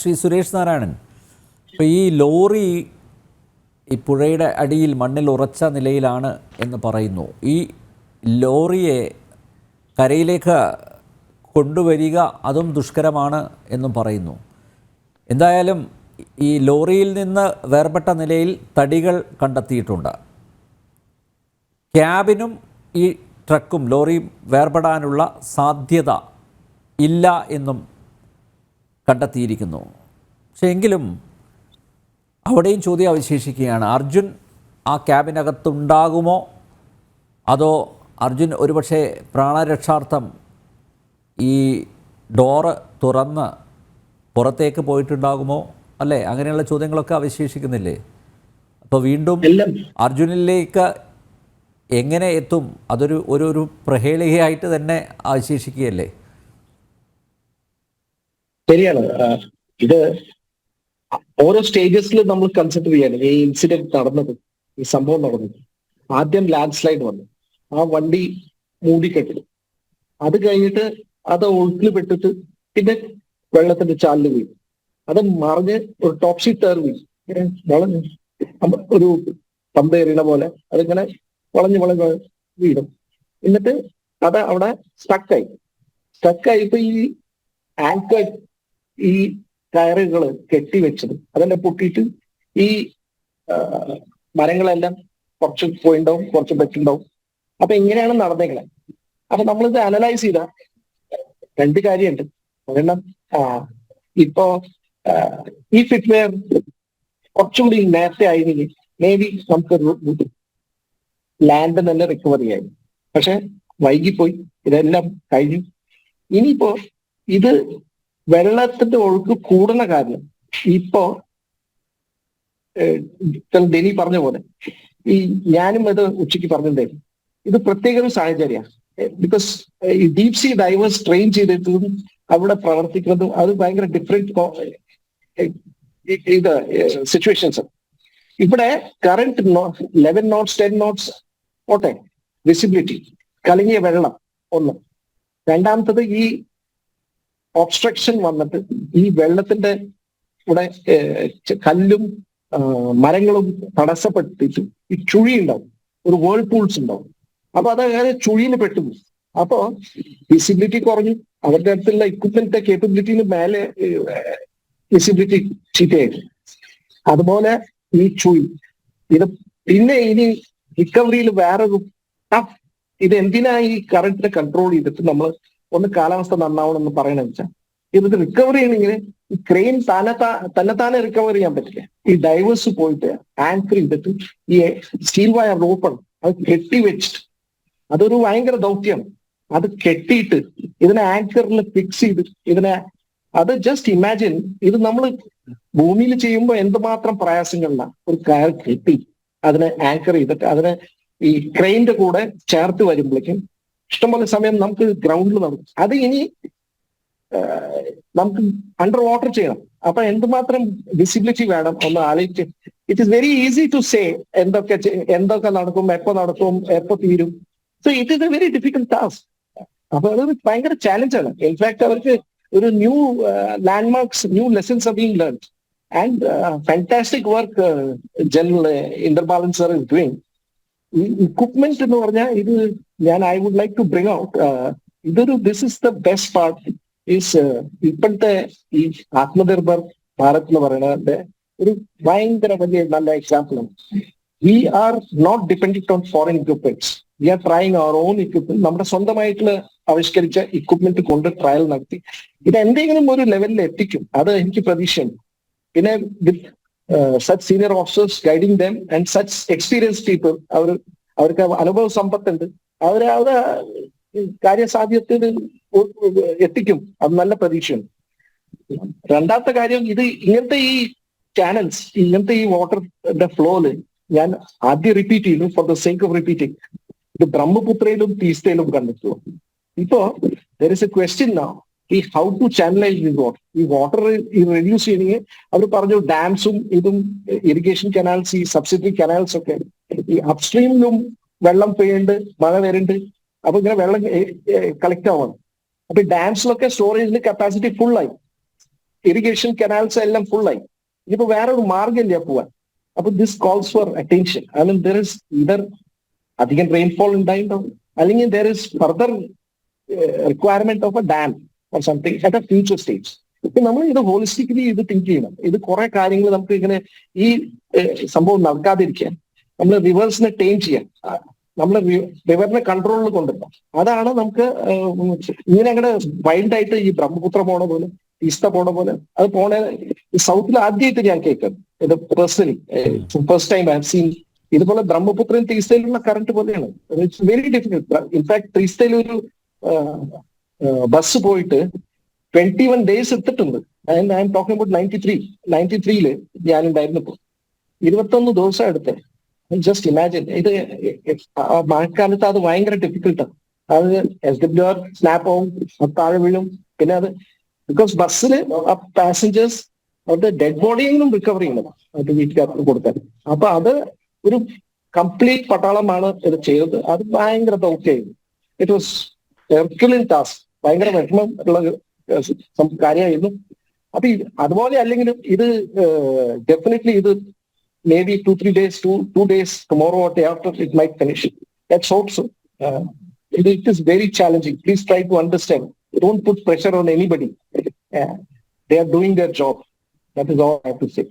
ശ്രീ സുരേഷ് നാരായണൻ, ഇപ്പോൾ ഈ ലോറി ഈ പുഴയുടെ അടിയിൽ മണ്ണിൽ ഉറച്ച നിലയിലാണ് എന്ന് പറയുന്നു. ഈ ലോറിയെ കരയിലേക്ക് കൊണ്ടുവരിക അതും ദുഷ്കരമാണ് എന്നും പറയുന്നു. എന്തായാലും ഈ ലോറിയിൽ നിന്ന് വേർപെട്ട നിലയിൽ തടികൾ കണ്ടെത്തിയിട്ടുണ്ട്. ക്യാബിനും ഈ ട്രക്കും ലോറിയും വേർപെടാനുള്ള സാധ്യത ഇല്ല എന്നും കണ്ടെത്തിയിരിക്കുന്നു. പക്ഷേ എങ്കിലും അവിടെയും ചോദ്യം അവശേഷിക്കുകയാണ്. അർജുൻ ആ ക്യാബിനകത്തുണ്ടാകുമോ, അതോ അർജുൻ ഒരുപക്ഷെ പ്രാണരക്ഷാർത്ഥം ഈ ഡോറ് തുറന്ന് പുറത്തേക്ക് പോയിട്ടുണ്ടാകുമോ? അല്ലേ? അങ്ങനെയുള്ള ചോദ്യങ്ങളൊക്കെ അവശേഷിക്കുന്നില്ലേ? അപ്പോൾ വീണ്ടും അർജുനിലേക്ക് എങ്ങനെ എത്തും? അതൊരു ഒരു പ്രഹേളികയായിട്ട് തന്നെ അവശേഷിക്കുകയല്ലേ? ശരിയാണ്. ഇത് ഓരോ സ്റ്റേജസിൽ നമ്മൾ കൺസിഡർ ചെയ്യാണ്. ഈ ഇൻസിഡന്റ് നടന്നത്, ഈ സംഭവം നടന്നത്, ആദ്യം ലാൻഡ് സ്ലൈഡ് വന്നു, ആ വണ്ടി മൂടിക്കെട്ടു, അത് കഴിഞ്ഞിട്ട് അത് ഒഴുക്കിൽ പെട്ടിട്ട് പിന്നെ വെള്ളത്തിന്റെ ചാലിൽ വീഴും, അത് മറിഞ്ഞ് ഒരു ടോപ്സി ടേർ വീഴും, വളഞ്ഞ് ഒരു പന്ത് എറിയണ പോലെ അതിങ്ങനെ വളഞ്ഞ് വളഞ്ഞ് വീഴും. എന്നിട്ട് അത് അവിടെ സ്റ്റക്കായിപ്പോ ഈ ആങ്കർ, ഈ കയറുകൾ കെട്ടിവെച്ചത് അതെല്ലാം പൊട്ടിയിട്ട് ഈ മരങ്ങളെല്ലാം കുറച്ച് പോയിണ്ടാവും, കുറച്ച് പറ്റുണ്ടാവും. അപ്പൊ ഇങ്ങനെയാണ് നടന്നേക്കണേ. അപ്പൊ നമ്മളിത് അനലൈസ് ചെയ്ത രണ്ട് കാര്യമുണ്ട്. ഒരെണ്ണം, ഇപ്പോ ഈ ഫിറ്റ്വെയർ കുറച്ചുകൂടി നേരത്തെ ആയിരുന്നെങ്കിൽ മേ ബി നമുക്ക് ലാൻഡ് തന്നെ റിക്കവർ ചെയ്യാം. പക്ഷെ വൈകിപ്പോയി, ഇതെല്ലാം കഴിഞ്ഞു. ഇനിയിപ്പോ ഇത് വെള്ളത്തിന്റെ ഒഴുക്ക് കൂടുന്ന കാരണം ഇപ്പോ ഡെനി പറഞ്ഞ പോലെ ഈ ഞാനും ഇത് ഉച്ചയ്ക്ക് പറഞ്ഞിട്ടുണ്ടായിരുന്നു, ഇത് പ്രത്യേക ഒരു സാഹചര്യമാണ്. ബിക്കോസ് ഈ ഡീപ് സീ ഡൈവേഴ്സ് ട്രെയിൻ ചെയ്തിട്ടും അവിടെ പ്രവർത്തിക്കുന്നതും അത് ഭയങ്കര ഡിഫറെന്റ് ഇത് സിറ്റുവേഷൻസ്. ഇവിടെ കറന്റ് 11 knots 10 knots ഓട്ടെ വിസിബിലിറ്റി, കലങ്ങിയ വെള്ളം ഒന്ന്. രണ്ടാമത്തത് ഈ ഒബ്സ്ട്രക്ഷൻ വന്നിട്ട് ഈ വെള്ളത്തിന്റെ കൂടെ കല്ലും മരങ്ങളും തടസ്സപ്പെട്ടിട്ട് ഈ ചുഴി ഉണ്ടാവും, ഒരു വേൾപൂൾസ് ഉണ്ടാവും. അപ്പൊ അത് ചുഴിയിൽ പെട്ടുപോകും. അപ്പോ വിസിബിലിറ്റി കുറഞ്ഞു, അവരുടെ അടുത്തുള്ള ഇക്വിപ്മെന്റിന്റെ കേപ്പബിലിറ്റിന് മേലെ വിസിബിലിറ്റി ചീത്തയായിട്ട്. അതുപോലെ ഈ ചുഴി ഇത് പിന്നെ ഇനി റിക്കവറിയിൽ വേറൊരു ഇത് എന്തിനാ ഈ കറന്റിനെ കൺട്രോൾ ചെയ്തിട്ട് നമ്മൾ ഒന്ന് കാലാവസ്ഥ നന്നാവണം എന്ന് പറയണെന്ന് വെച്ചാൽ, ഇത് റിക്കവർ ചെയ്യണമെങ്കിൽ ഈ ക്രെയിൻ തന്നെത്താനെ റിക്കവർ ചെയ്യാൻ പറ്റില്ല. ഈ ഡൈവേഴ്സ് പോയിട്ട് ആങ്കർ ചെയ്തിട്ട് ഈ സ്റ്റീൽ വയർ റോപ്പാണ് അത് കെട്ടിവെച്ചിട്ട്, അതൊരു ഭയങ്കര ദൗത്യമാണ്. അത് കെട്ടിയിട്ട് ഇതിനെ ആങ്കറിൽ ഫിക്സ് ചെയ്ത് ഇതിനെ, അത് ജസ്റ്റ് ഇമാജിൻ, ഇത് നമ്മൾ ഭൂമിയിൽ ചെയ്യുമ്പോൾ എന്തുമാത്രം പ്രയാസങ്ങളില്ല. ഒരു കയർ കെട്ടി അതിനെ ആങ്കർ ചെയ്തിട്ട് അതിനെ ഈ ക്രെയിനിന്റെ കൂടെ ചേർത്ത് വരുമ്പോഴേക്കും ഇഷ്ടംപോലെ സമയം നമുക്ക് ഗ്രൗണ്ടിൽ നടക്കും. അത് ഇനി നമുക്ക് അണ്ടർ വാട്ടർ ചെയ്യണം. അപ്പൊ എന്തുമാത്രം വിസിബിലിറ്റി വേണം ഒന്ന് ആലോചിച്ച്. It is very easy to say എന്തൊക്കെ നടക്കും, എപ്പോ തീരും. So it is a very difficult task. അപ്പൊ അതൊരു ഭയങ്കര ചാലഞ്ചാണ്. ഇൻഫാക്ട് അവർക്ക് ഒരു new landmarks, new lessons are being learned and fantastic work general ഇന്റർബാലൻസ് സർ ഇസ് ഡൂയിങ്. ഈ ഇക്വിപ്മെന്റ് എന്ന് പറഞ്ഞാൽ ഇത് I would like to bring out this is the best part is ഇപ്പോഴത്തെ ഈ ആത്മനിർഭർ ഭാരത് എന്ന് പറയുന്നതിന്റെ ഒരു ഭയങ്കര വലിയ നല്ല എക്സാമ്പിൾ ആണ്. We are not dependent on foreign equipments, we are trying our own equipment. നമ്മുടെ സ്വന്തമായിട്ടുള്ള ആവിഷ്കരിച്ച ഇക്വിപ്മെന്റ് കൊണ്ട് ട്രയൽ നടത്തി ഇത് എന്തെങ്കിലും ഒരു ലെവലിൽ എത്തിക്കും, അത് എനിക്ക് പ്രതീക്ഷയുണ്ട്. പിന്നെ such senior officers guiding them and such experienced people, അവർക്ക് അനുഭവ സമ്പത്തുണ്ട്, അവരെ കാര്യസാധ്യത്തിൽ എത്തിക്കും. അത് നല്ല പ്രതീക്ഷയുണ്ട്. രണ്ടാമത്തെ കാര്യം, ഇത് ഇങ്ങനത്തെ ഈ ചാനൽസ്, ഇങ്ങനത്തെ ഈ വാട്ടറിന്റെ ഫ്ലോയില് ഞാൻ ആദ്യം റിപ്പീറ്റ് ചെയ്തു for the sake of repeating. ഇത് ബ്രഹ്മപുത്രയിലും തീസ്തയിലും കണ്ടിട്ടുള്ളൂ. ഇപ്പോ there is a question now, ഈ how to channelise the water. ഈ വാട്ടർ ഈ റെഡ്യൂസ് ചെയ്യണമെങ്കിൽ അവർ പറഞ്ഞു ഡാംസും ഇതും ഇറിഗേഷൻ കനാൽസ്, ഈ സബ്സിഡറി കനാൽസ് ഒക്കെ ഈ അപ്സ്ട്രീമിലും വെള്ളം പെയ്യുന്നുണ്ട്, മഴ വരുന്നുണ്ട്. അപ്പൊ ഇങ്ങനെ വെള്ളം കളക്ട് ആവാണ്. അപ്പൊ ഡാംസിലൊക്കെ സ്റ്റോറേജിന് കപ്പാസിറ്റി ഫുള്ളായി. ഇറിഗേഷൻ കനാൽസ് എല്ലാം ഫുള്ളായി. ഇനിയിപ്പോ വേറൊരു മാർഗ്ഗമില്ല പോവാൻ. അപ്പൊ this calls for attention. I mean there is either അധികം റെയിൻഫോൾ ഉണ്ടായിട്ടുണ്ടാവും, അല്ലെങ്കിൽ there is further requirement of a dam or something at a future stage. ഇപ്പൊ നമ്മൾ ഇത് ഹോളിസ്റ്റിക്കലി ഇത് തിങ്ക് ചെയ്യണം. ഇത് കുറെ കാര്യങ്ങൾ നമുക്ക് ഇങ്ങനെ ഈ സംഭവം നടക്കാതിരിക്കാൻ നമ്മൾ റിവേഴ്സിനെ ടൈം ചെയ്യാൻ, നമ്മൾ റിവറിനെ കൺട്രോളിൽ കൊണ്ടുവരണം. അതാണ് നമുക്ക് ഇങ്ങനെ അങ്ങനെ വൈൽഡായിട്ട് ഈ ബ്രഹ്മപുത്ര പോണ പോലെ, തീസ്ത പോണ പോലെ അത് പോണ സൗത്തിൽ ആദ്യമായിട്ട് ഞാൻ കേൾക്കുന്നത് ഇത് personally. First time I have seen ഇതുപോലെ ബ്രഹ്മപുത്രയും തീസ്തയിലുള്ള കറണ്ട് പോലെയാണ്. It's very difficult. ഇൻഫാക്ട് തീസ്തയിൽ ഒരു ബസ് പോയിട്ട് 21 days എടുത്തിട്ടുണ്ട്. ഐ എം ടോക്കിംഗ് അബൌട്ട് 93 ഞാനുണ്ടായിരുന്നപ്പോ 21 ദിവസം എടുത്തേ. Just imagine. ഇത് മഴക്കാലത്ത് അത് ഭയങ്കര ഡിഫിക്കൽട്ടാണ്. അത് SWR സ്നാപ്പ് ആവും, താഴെ വീഴും. പിന്നെ അത് ബിക്കോസ് ബസ്സിൽ പാസഞ്ചേഴ്സ് അവരുടെ ഡെഡ് ബോഡിയെങ്കിലും റിക്കവർ ചെയ്യണം അത് വീട്ടുകാർക്ക് കൊടുക്കാൻ. അപ്പൊ അത് ഒരു കംപ്ലീറ്റ് പട്ടാളമാണ് ഇത് ചെയ്തത്. അത് ഭയങ്കര ദൗത്യമായിരുന്നു. It was Herculean task. ഭയങ്കര വിഷമം ഉള്ള കാര്യമായിരുന്നു. അപ്പൊ അതുപോലെ അല്ലെങ്കിലും ഇത് ഡെഫിനറ്റ്ലി ഇത് maybe 2-3 days, 2 days, tomorrow or day after it might finish. Let's hope so. It is very challenging. Please try to understand. Don't put pressure on anybody. They are doing their job. That is all I have to say.